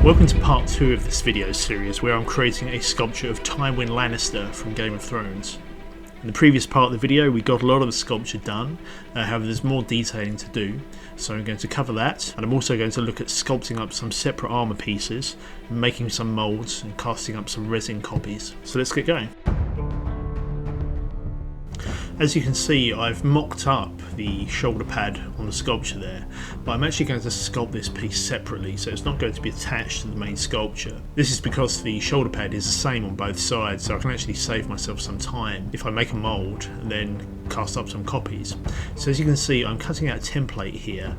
Welcome to part 2 of this video series where I'm creating a sculpture of Tywin Lannister from Game of Thrones. In the previous part of the video we got a lot of the sculpture done, however there's more detailing to do, so I'm going to cover that, and I'm also going to look at sculpting up some separate armour pieces, making some moulds and casting up some resin copies. So let's get going. As you can see, I've mocked up the shoulder pad on the sculpture there, but I'm actually going to sculpt this piece separately, so it's not going to be attached to the main sculpture. This is because the shoulder pad is the same on both sides, so I can actually save myself some time if I make a mould and then cast up some copies. So as you can see, I'm cutting out a template here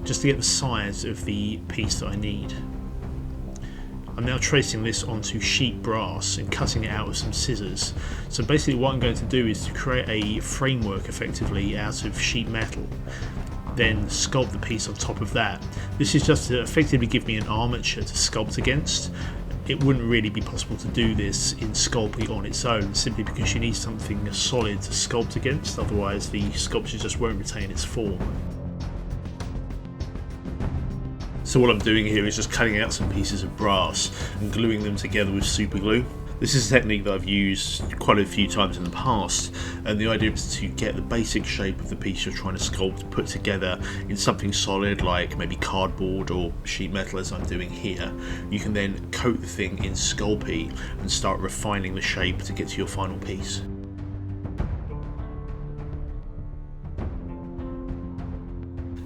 just to get the size of the piece that I need. I'm now tracing this onto sheet brass and cutting it out with some scissors. So basically what I'm going to do is to create a framework effectively out of sheet metal, then sculpt the piece on top of that. This is just to effectively give me an armature to sculpt against. It wouldn't really be possible to do this in Sculpting on its own, simply because you need something solid to sculpt against, otherwise the sculpture just won't retain its form. So what I'm doing here is just cutting out some pieces of brass and gluing them together with super glue. This is a technique that I've used quite a few times in the past, and the idea is to get the basic shape of the piece you're trying to sculpt put together in something solid like maybe cardboard or sheet metal, as I'm doing here. You can then coat the thing in Sculpting and start refining the shape to get to your final piece.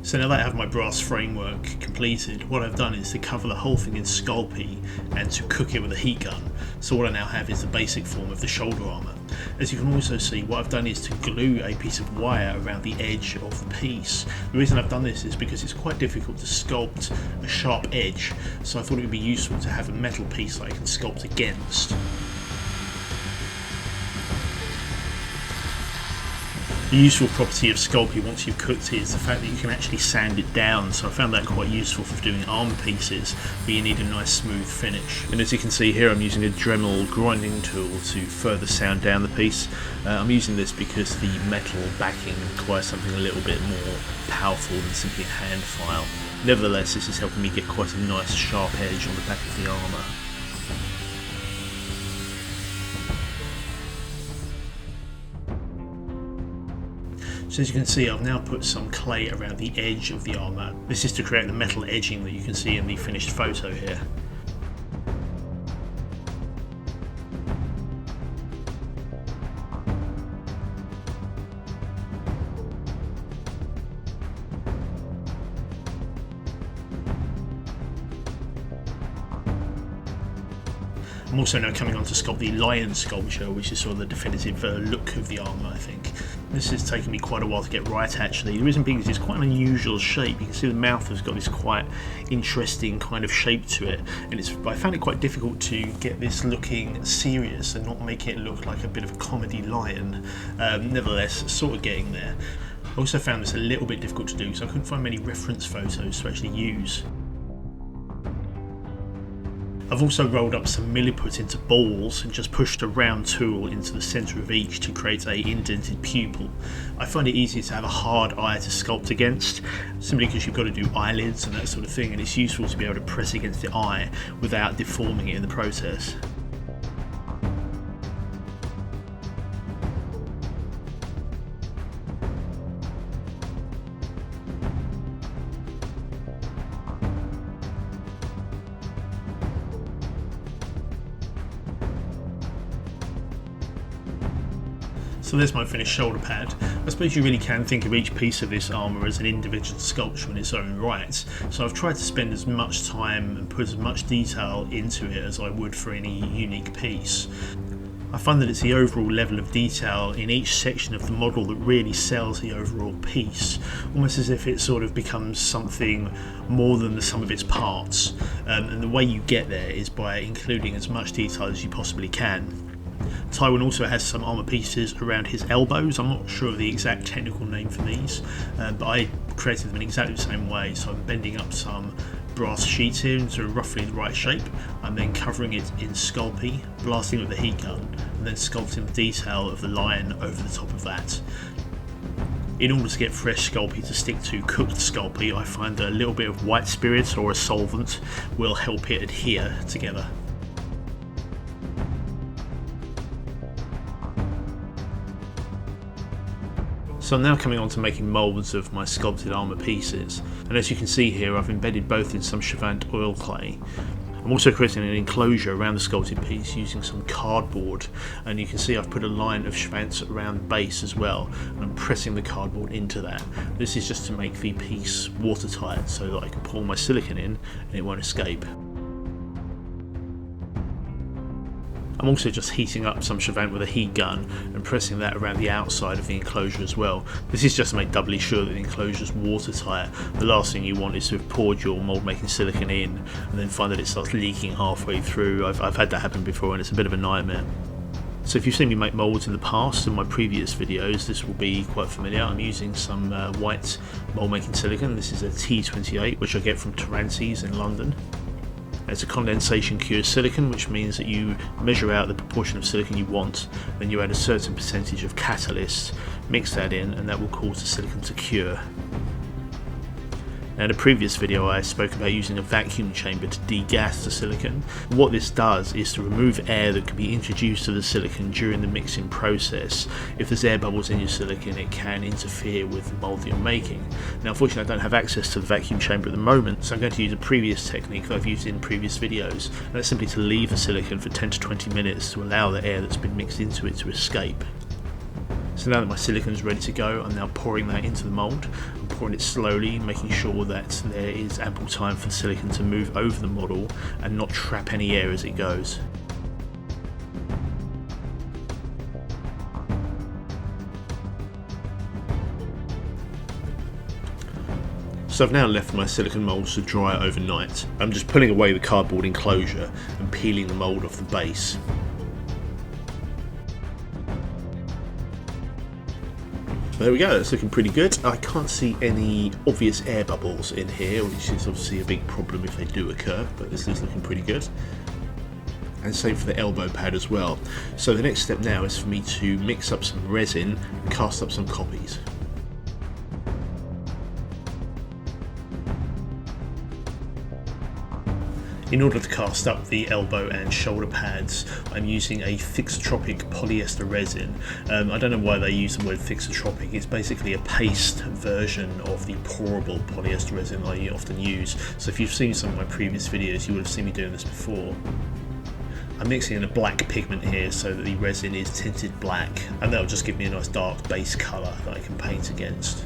So now that I have my brass framework completed, what I've done is to cover the whole thing in Sculpting and to cook it with a heat gun. So what I now have is the basic form of the shoulder armour. As you can also see, what I've done is to glue a piece of wire around the edge of the piece. The reason I've done this is because it's quite difficult to sculpt a sharp edge, so I thought it would be useful to have a metal piece that I can sculpt against. The useful property of Sculpting once you've cooked it is the fact that you can actually sand it down, so I found that quite useful for doing armour pieces where you need a nice smooth finish. And as you can see here, I'm using a Dremel grinding tool to further sand down the piece. I'm using this because the metal backing requires something a little bit more powerful than simply a hand file. Nevertheless, this is helping me get quite a nice sharp edge on the back of the armour. So as you can see, I've now put some clay around the edge of the armour. This is to create the metal edging that you can see in the finished photo here. I'm also now coming on to sculpt the lion sculpture, which is sort of the definitive look of the armour, I think. This has taken me quite a while to get right, actually. The reason being is it's quite an unusual shape. You can see the mouth has got this quite interesting kind of shape to it, and I found it quite difficult to get this looking serious and not make it look like a bit of a comedy lion. Nevertheless, sort of getting there. I also found this a little bit difficult to do, so I couldn't find many reference photos to actually use. I've also rolled up some milliput into balls and just pushed a round tool into the centre of each to create a indented pupil. I find it easier to have a hard eye to sculpt against, simply because you've got to do eyelids and that sort of thing, and it's useful to be able to press against the eye without deforming it in the process. So there's my finished shoulder pad. I suppose you really can think of each piece of this armour as an individual sculpture in its own right, so I've tried to spend as much time and put as much detail into it as I would for any unique piece. I find that it's the overall level of detail in each section of the model that really sells the overall piece, almost as if it sort of becomes something more than the sum of its parts, and the way you get there is by including as much detail as you possibly can. Tywin also has some armour pieces around his elbows. I'm not sure of the exact technical name for these, but I created them in exactly the same way. So I'm bending up some brass sheets here into roughly the right shape. I'm then covering it in Sculpting, blasting with the heat gun, and then sculpting the detail of the lion over the top of that. In order to get fresh Sculpey to stick to cooked Sculpey, I find that a little bit of white spirit or a solvent will help it adhere together. So I'm now coming on to making moulds of my sculpted armour pieces, and as you can see here, I've embedded both in some Chavant oil clay. I'm also creating an enclosure around the sculpted piece using some cardboard, and you can see I've put a line of Chavant around the base as well, and I'm pressing the cardboard into that. This is just to make the piece watertight so that I can pour my silicone in and it won't escape. I'm also just heating up some Chavant with a heat gun and pressing that around the outside of the enclosure as well. This is just to make doubly sure that the enclosure is watertight. The last thing you want is to have poured your mould making silicone in and then find that it starts leaking halfway through. I've had that happen before and it's a bit of a nightmare. So if you've seen me make moulds in the past in my previous videos, this will be quite familiar. I'm using some white mould making silicone. This is a T28 which I get from Tarantes in London. It's a condensation cured silicone, which means that you measure out the proportion of silicone you want, then you add a certain percentage of catalyst, mix that in, and that will cause the silicone to cure. Now in a previous video I spoke about using a vacuum chamber to degas the silicone. What this does is to remove air that can be introduced to the silicone during the mixing process. If there's air bubbles in your silicone, it can interfere with the mould that you're making. Now unfortunately I don't have access to the vacuum chamber at the moment, so I'm going to use a previous technique that I've used in previous videos, and that's simply to leave the silicone for 10 to 20 minutes to allow the air that's been mixed into it to escape. So now that my silicone is ready to go, I'm now pouring that into the mould. I'm pouring it slowly, making sure that there is ample time for the silicone to move over the model and not trap any air as it goes. So I've now left my silicone moulds to dry overnight. I'm just pulling away the cardboard enclosure and peeling the mould off the base. There we go, it's looking pretty good. I can't see any obvious air bubbles in here, which is obviously a big problem if they do occur, but this is looking pretty good. And same for the elbow pad as well. So the next step now is for me to mix up some resin and cast up some copies. In order to cast up the elbow and shoulder pads, I'm using a thixotropic polyester resin. I don't know why they use the word thixotropic. It's basically a paste version of the pourable polyester resin I often use. So if you've seen some of my previous videos, you would have seen me doing this before. I'm mixing in a black pigment here so that the resin is tinted black, and that'll just give me a nice dark base colour that I can paint against.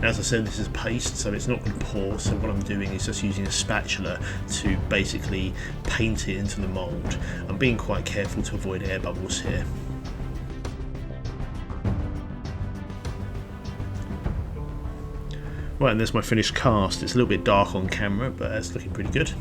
Now, as I said, this is paste, so it's not going to pour, so what I'm doing is just using a spatula to basically paint it into the mould. I'm being quite careful to avoid air bubbles here. Right, and there's my finished cast. It's a little bit dark on camera, but it's looking pretty good.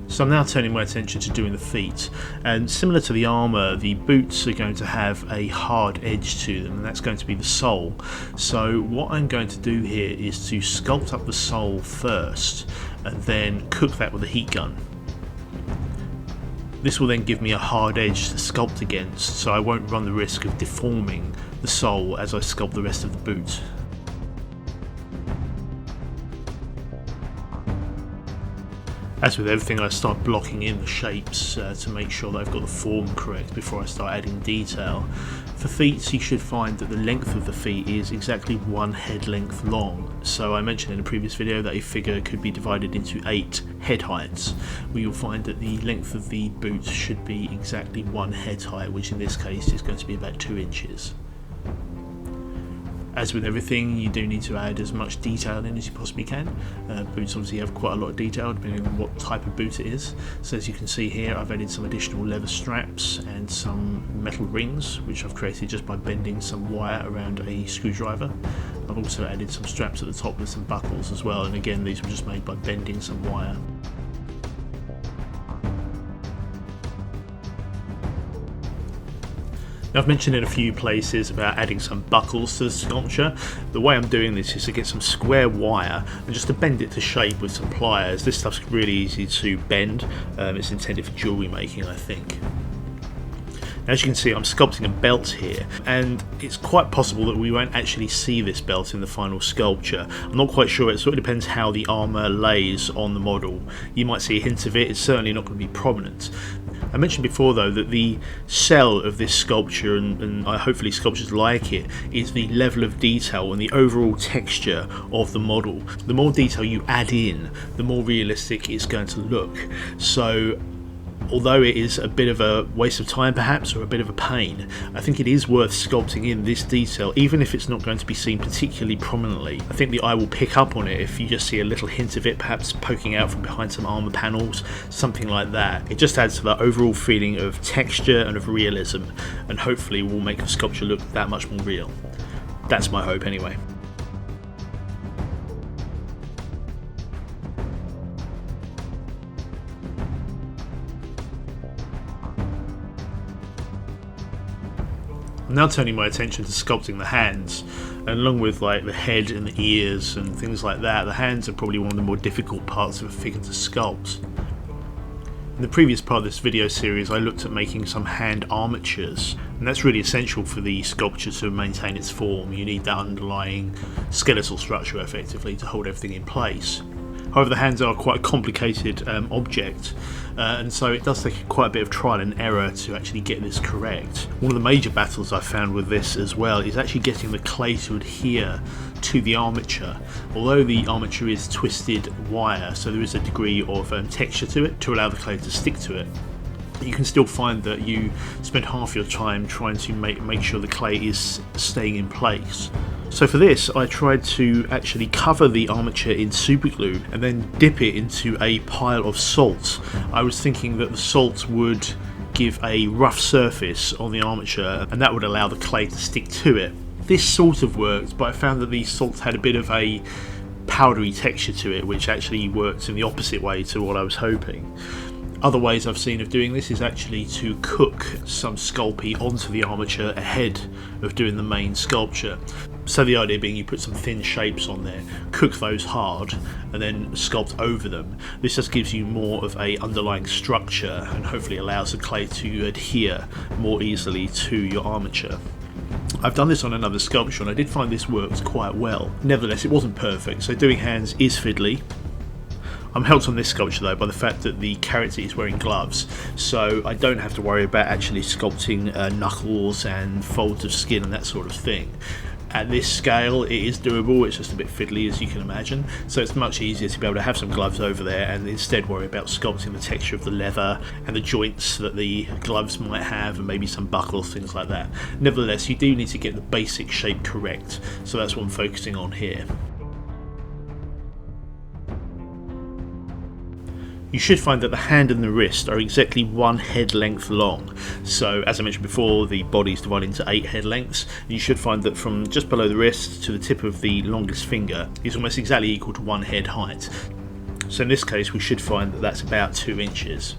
So I'm now turning my attention to doing the feet, and similar to the armour, the boots are going to have a hard edge to them, and that's going to be the sole. So what I'm going to do here is to sculpt up the sole first and then cook that with a heat gun. This will then give me a hard edge to sculpt against, so I won't run the risk of deforming the sole as I sculpt the rest of the boot. As with everything, I start blocking in the shapes to make sure that I've got the form correct before I start adding detail. For feet, you should find that the length of the feet is exactly one head length long. So I mentioned in a previous video that a figure could be divided into 8 head heights. Well, you'll find that the length of the boot should be exactly one head height, which in this case is going to be about 2 inches. As with everything, you do need to add as much detail in as you possibly can. Boots obviously have quite a lot of detail depending on what type of boot it is. So as you can see here, I've added some additional leather straps and some metal rings, which I've created just by bending some wire around a screwdriver. I've also added some straps at the top with some buckles as well, and again these were just made by bending some wire. Now, I've mentioned in a few places about adding some buckles to the sculpture. The way I'm doing this is to get some square wire and just to bend it to shape with some pliers. This stuff's really easy to bend. It's intended for jewellery making, I think. As you can see, I'm sculpting a belt here, and it's quite possible that we won't actually see this belt in the final sculpture. I'm not quite sure, it sort of depends how the armour lays on the model. You might see a hint of it, it's certainly not going to be prominent. I mentioned before though that the sell of this sculpture, and hopefully sculptures like it, is the level of detail and the overall texture of the model. The more detail you add in, the more realistic it's going to look. So although it is a bit of a waste of time perhaps, or a bit of a pain, I think it is worth sculpting in this detail, even if it's not going to be seen particularly prominently. I think the eye will pick up on it if you just see a little hint of it, perhaps poking out from behind some armour panels, something like that. It just adds to that overall feeling of texture and of realism, and hopefully will make the sculpture look that much more real. That's my hope anyway. I'm now turning my attention to sculpting the hands, and along with like the head and the ears and things like that, the hands are probably one of the more difficult parts of a figure to sculpt. In the previous part of this video series I looked at making some hand armatures, and that's really essential for the sculpture to maintain its form. You need that underlying skeletal structure effectively to hold everything in place. However, the hands are quite a complicated object, and so it does take quite a bit of trial and error to actually get this correct. One of the major battles I found with this as well is actually getting the clay to adhere to the armature. Although the armature is twisted wire, so there is a degree of texture to it to allow the clay to stick to it, you can still find that you spend half your time trying to make sure the clay is staying in place. So for this I tried to actually cover the armature in super glue and then dip it into a pile of salt. I was thinking that the salt would give a rough surface on the armature and that would allow the clay to stick to it. This sort of worked, but I found that the salt had a bit of a powdery texture to it, which actually works in the opposite way to what I was hoping. Other ways I've seen of doing this is actually to cook some Sculpey onto the armature ahead of doing the main sculpture. So the idea being you put some thin shapes on there, cook those hard, and then sculpt over them. This just gives you more of a underlying structure and hopefully allows the clay to adhere more easily to your armature. I've done this on another sculpture and I did find this worked quite well. Nevertheless, it wasn't perfect, so doing hands is fiddly. I'm helped on this sculpture though by the fact that the character is wearing gloves, so I don't have to worry about actually sculpting knuckles and folds of skin and that sort of thing. At this scale it is doable, it's just a bit fiddly as you can imagine, so it's much easier to be able to have some gloves over there and instead worry about sculpting the texture of the leather and the joints that the gloves might have and maybe some buckles, things like that. Nevertheless, you do need to get the basic shape correct, so that's what I'm focusing on here. You should find that the hand and the wrist are exactly one head length long. So as I mentioned before, the body is divided into 8 head lengths. You should find that from just below the wrist to the tip of the longest finger is almost exactly equal to 1 head height. So in this case we should find that that's about 2 inches.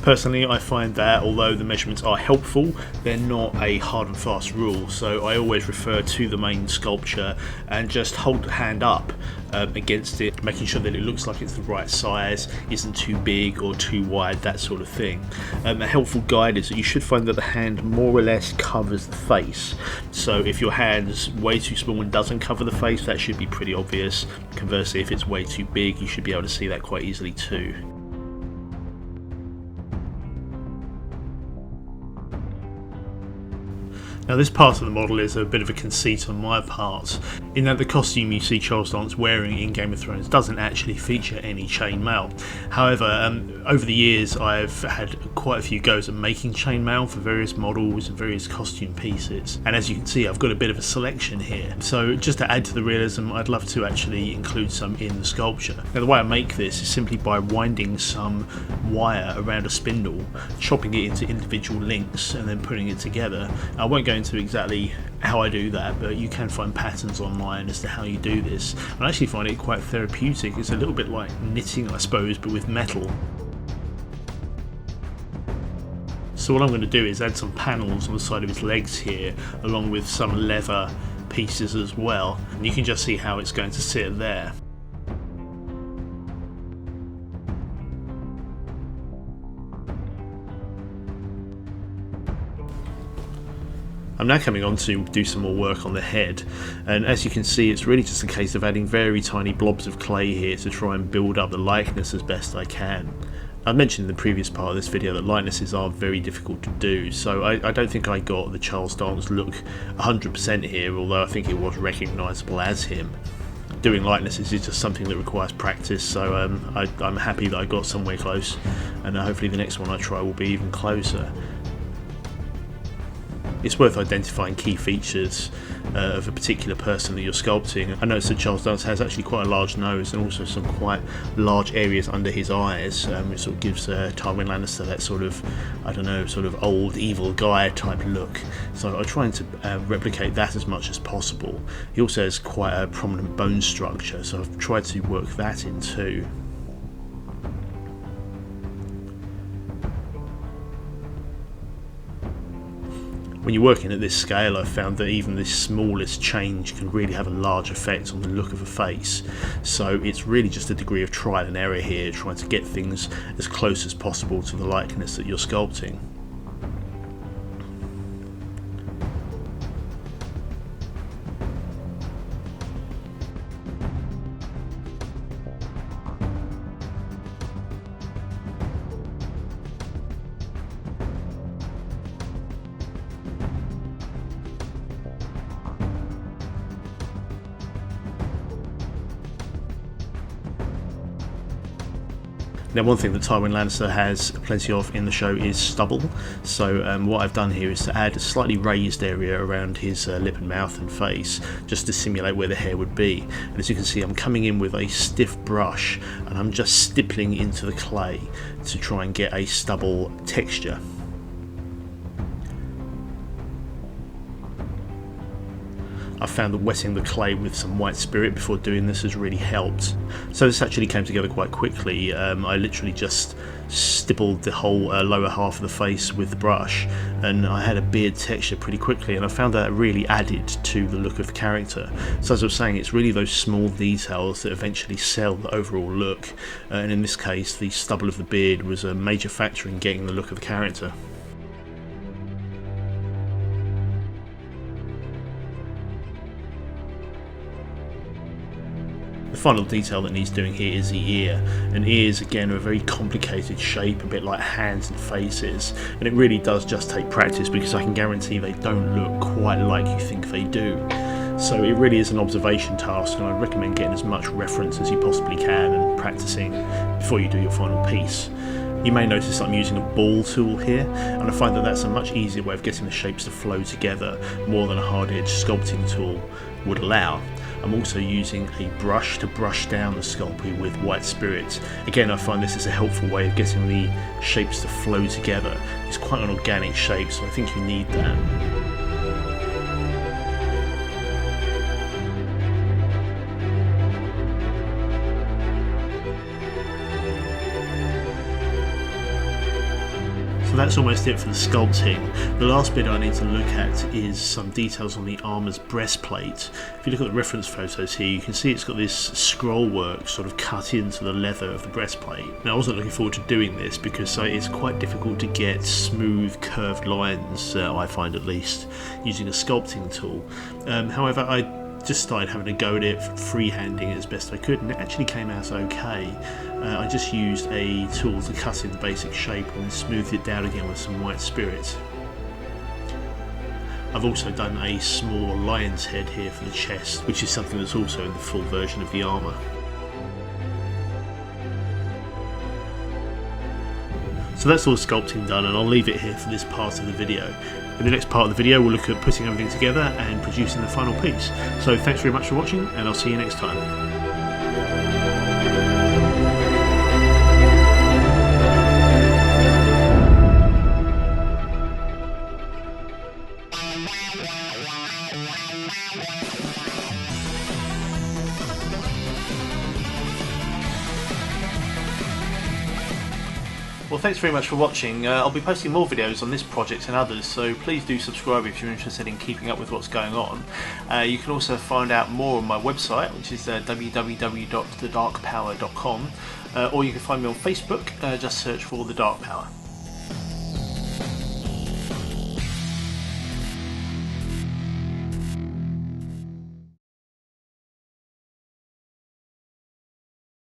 Personally, I find that although the measurements are helpful, they're not a hard and fast rule, so I always refer to the main sculpture and just hold the hand up against it, making sure that it looks like it's the right size, isn't too big or too wide, that sort of thing. A helpful guide is that you should find that the hand more or less covers the face, so if your hand is way too small and doesn't cover the face, that should be pretty obvious. Conversely, if it's way too big, you should be able to see that quite easily too. Now this part of the model is a bit of a conceit on my part, in that the costume you see Charles Dance wearing in Game of Thrones doesn't actually feature any chainmail. However, over the years I've had quite a few goes at making chainmail for various models and various costume pieces, and as you can see I've got a bit of a selection here. So just to add to the realism, I'd love to actually include some in the sculpture. Now the way I make this is simply by winding some wire around a spindle, chopping it into individual links and then putting it together. I won't go into exactly how I do that, but you can find patterns online as to how you do this. I actually find it quite therapeutic. It's a little bit like knitting, I suppose, but with metal. So what I'm going to do is add some panels on the side of his legs here, along with some leather pieces as well. And you can just see how it's going to sit there. I'm now coming on to do some more work on the head, and as you can see, it's really just a case of adding very tiny blobs of clay here to try and build up the likeness as best I can. I mentioned in the previous part of this video that likenesses are very difficult to do, so I don't think I got the Charles Dance look 100% here, although I think it was recognisable as him. Doing likenesses is just something that requires practice, so I'm happy that I got somewhere close, and hopefully the next one I try will be even closer. It's worth identifying key features of a particular person that you're sculpting. I noticed that Charles Dance has actually quite a large nose and also some quite large areas under his eyes, which sort of gives Tywin Lannister that sort of, I don't know, sort of old evil guy type look. So I'm trying to replicate that as much as possible. He also has quite a prominent bone structure, so I've tried to work that in too. When you're working at this scale, I've found that even this smallest change can really have a large effect on the look of a face. So it's really just a degree of trial and error here, trying to get things as close as possible to the likeness that you're sculpting. Now, one thing that Tywin Lannister has plenty of in the show is stubble, so what I've done here is to add a slightly raised area around his lip and mouth and face, just to simulate where the hair would be. And as you can see, I'm coming in with a stiff brush and I'm just stippling into the clay to try and get a stubble texture. I found that wetting the clay with some white spirit before doing this has really helped. So this actually came together quite quickly. I literally just stippled the whole lower half of the face with the brush, and I had a beard texture pretty quickly, and I found that really added to the look of the character. So as I was saying, it's really those small details that eventually sell the overall look, and in this case the stubble of the beard was a major factor in getting the look of the character. The final detail that needs doing here is the ear, and ears again are a very complicated shape, a bit like hands and faces, and it really does just take practice, because I can guarantee they don't look quite like you think they do. So it really is an observation task, and I recommend getting as much reference as you possibly can and practicing before you do your final piece. You may notice that I'm using a ball tool here, and I find that that's a much easier way of getting the shapes to flow together, more than a hard-edged sculpting tool would allow. I'm also using a brush to brush down the sculpting with white spirit. Again, I find this is a helpful way of getting the shapes to flow together. It's quite an organic shape, so I think you need that. So that's almost it for the sculpting. The last bit I need to look at is some details on the armour's breastplate. If you look at the reference photos here, you can see it's got this scroll work sort of cut into the leather of the breastplate. Now, I wasn't looking forward to doing this because it's quite difficult to get smooth curved lines, I find at least, using a sculpting tool. However, I just started having a go at it, freehanding it as best I could, and it actually came out okay. I just used a tool to cut in the basic shape and smoothed it down again with some white spirit. I've also done a small lion's head here for the chest, which is something that's also in the full version of the armour. So that's all the sculpting done, and I'll leave it here for this part of the video. In the next part of the video, we'll look at putting everything together and producing the final piece. So thanks very much for watching, and I'll see you next time. Well, thanks very much for watching. I'll be posting more videos on this project and others, so please do subscribe if you're interested in keeping up with what's going on. You can also find out more on my website, which is www.thedarkpower.com, or you can find me on Facebook. Just search for The Dark Power.